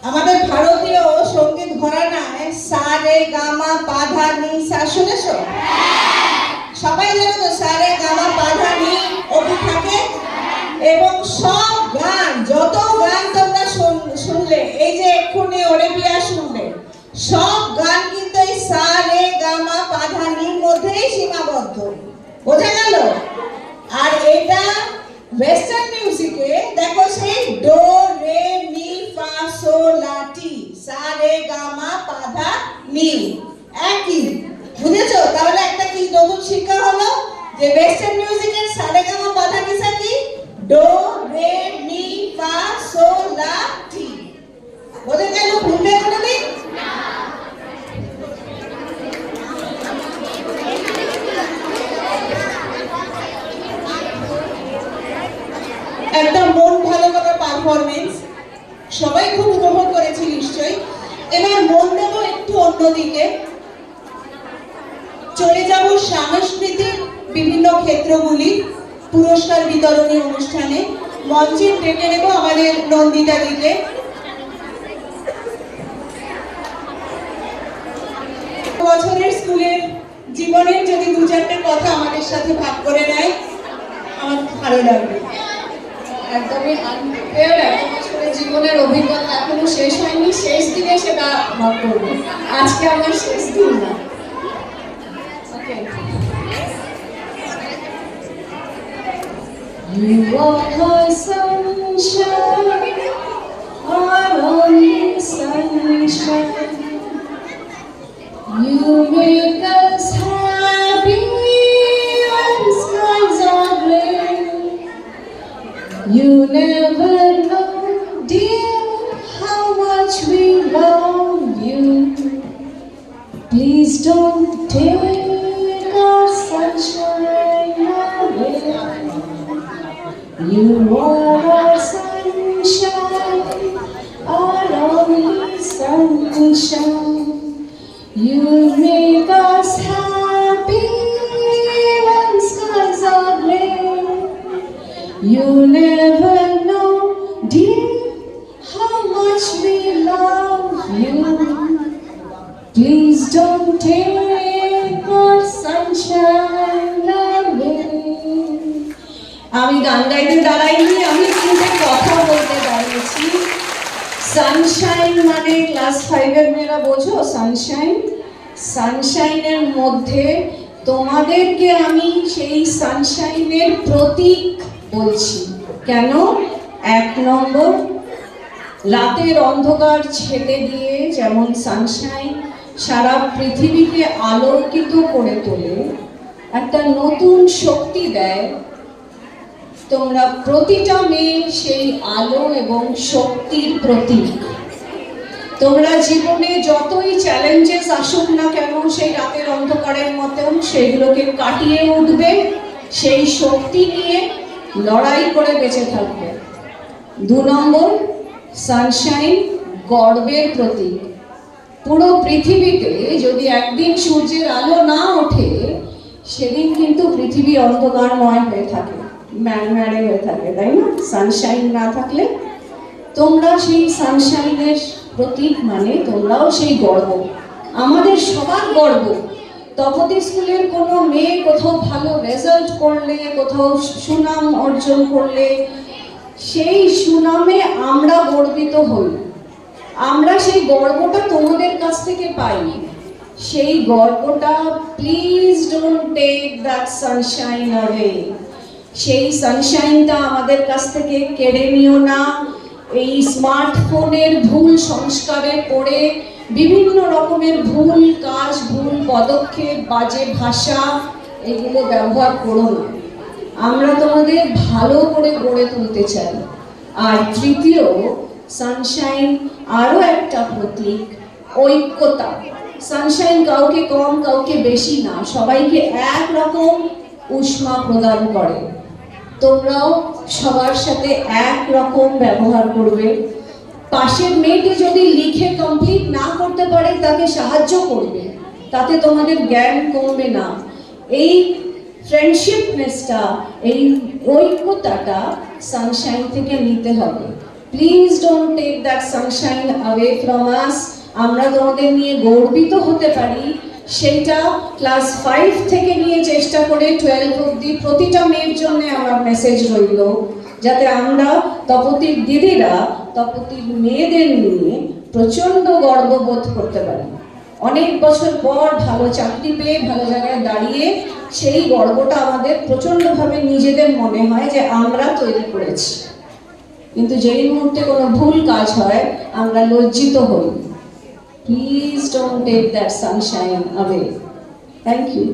আমাদের ভারতীয় সঙ্গীত ঘরানায় সা রে গা মা পা ধা নি সা শুনেছো? সবাই জানো তো সা রে গা মা পা ধা নি অবধি থাকে। এবং সব গান, যত গান তোমরা শুনলে, এই যে এক্ষুনি ওরে বিয়া শুনলে, সব গান কিন্তু এই সা রে গা মা পা ধা নির মধ্যেই সীমাবদ্ধ। বোঝা গেল? আর এটা ওয়েস্টার্ন মিউজিকে দেখো সেই ডো রে মি ফা সো লা টি, সা রে গা মা পা ধা নি একই। বুঝেছো? তাহলে একটা কি নতুন শিক্ষা হলো যে ওয়েস্টার্ন মিউজিকের সা রে গা মা পা ধা নি সা কি? ডো রে মি ফা সো লা টি। বোঝা গেল? ভুলবে কোনোদিন? একটা মন ভালো করার পারফরমেন্স সবাই খুব উপভোগ করেছি নিশ্চয়ই। এবার মন দেবো একটু অন্যদিকে, চলে যাব সাংস্কৃতিক বিভিন্ন ক্ষেত্রগুলি পুরস্কার বিতরণী অনুষ্ঠানে। মঞ্চে ডেকে নেব আমাদের নন্দিতা দিকে। বছরের স্কুলের জীবনের যদি দু চারটে কথা আমাদের সাথে ভাগ করে নেয় আমার ভালো লাগবে। একদমই আনপ্রিপেয়ার্ড, এত বছরের জীবনের অভিজ্ঞতা এখনো শেষ হয়নি, শেষ দিনে সেটা ভাগ করবো। আজকে আমার শেষ দিন না। ওকে, You are my sunshine, our only sunshine. You make us happy when skies are gray. You never know, dear, how much we love you. Please don't take our sunshine away. You are our sunshine, our only sunshine. You make us happy when skies are gray. You never know, dear, how much we love you. Please don't take our sunshine away. আমি গান গাইতে দাঁড়াইনি, আমি কিন্তু কথা বলতে দাঁড়িয়েছি। Sunshine মানে class 5 এর মেয়েরা বোঝো সানশাইন। সানশাইনের মধ্যে তোমাদেরকে আমি সেই সানশাইনের প্রতীক বলছি। কেন? 1 নম্বর, রাতের অন্ধকার ছেটে দিয়ে যেমন সানশাইন সারা পৃথিবীকে আলোকিত করে তোলে, একটা নতুন শক্তি দেয়, তোমরা প্রতিটা মেয়ে সেই আলো এবং শক্তির প্রতীক। তোমরা জীবনে যতই চ্যালেঞ্জেস আসুক না কেন, সেই রাতের অন্ধকারের মতন সেগুলোকে কাটিয়ে উঠবে, সেই শক্তি নিয়ে লড়াই করে বেঁচে থাকবে। 2 নম্বর, সানশাইন গর্বের প্রতীক। পুরো পৃথিবীতে যদি একদিন সূর্যের আলো না ওঠে, সেদিন কিন্তু পৃথিবী অন্ধকারময় হয়ে থাকে, ম্যাড় হয়ে থাকে, তাই না? সানশাইন না থাকলে তোমরা সেই সানশাইনের প্রতীক, মানে তোমরাও সেই গর্ব, আমাদের সবার গর্ব। তপতি স্কুলের কোনো মেয়ে কোথাও ভালো রেজাল্ট করলে, কোথাও সুনাম অর্জন করলে, সেই সুনামে আমরা গর্বিত হই। আমরা সেই গর্বটা তোমাদের কাছ থেকে পাই। সেই গর্বটা please don't take that sunshine away. সেই সানশাইনটা আমাদের কাছ থেকে কেড়ে নিও না। এই স্মার্টফোনের ভুল সংস্কারে পড়ে বিভিন্ন রকমের ভুল কাজ, ভুল পদক্ষেপ, বাজে ভাষা এগুলো ব্যবহার করো না। আমরা তোমাদের ভালো করে গড়ে তুলতে চাই। আর তৃতীয়, সানশাইন আরো একটা প্রতীক, ঐক্যতা। সানশাইন কাউকে কম কাউকে বেশি না, সবাইকে এক রকম উষ্মা প্রদান করে। তোমরাও সবার সাথে এক রকম ব্যবহার করবে। পাশের মেয়েটি যদি লিখে কমপ্লিট না করতে পারে তাকে সাহায্য করবে, তাতে তোমাদের জ্ঞান কমবে না। এই ফ্রেন্ডশিপনেসটা, এই ঐক্যতাটা সানশাইন থেকে নিতে হবে। Please don't take that sunshine away from us. আমরা তোমাদের নিয়ে গর্বিত হতে পারি, সেইটা ক্লাস 5 থেকে নিয়ে চেষ্টা করে 12 অবধি প্রতিটা মেয়ের জন্য আমার মেসেজ রইল, যাতে আমরা তপতির দিদিরা তপতির মেয়েদের নিয়ে প্রচণ্ড গর্ববোধ করতে পারি। অনেক বছর পর ভালো চাকরি পেয়ে ভালো জায়গায় দাঁড়িয়ে সেই গর্বটা আমাদের প্রচণ্ডভাবে নিজেদের মনে হয় যে আমরা তৈরি করেছি। কিন্তু যেই মুহূর্তে কোনো ভুল কাজ হয় আমরা লজ্জিত হই। Please don't take that sunshine away. Thank you.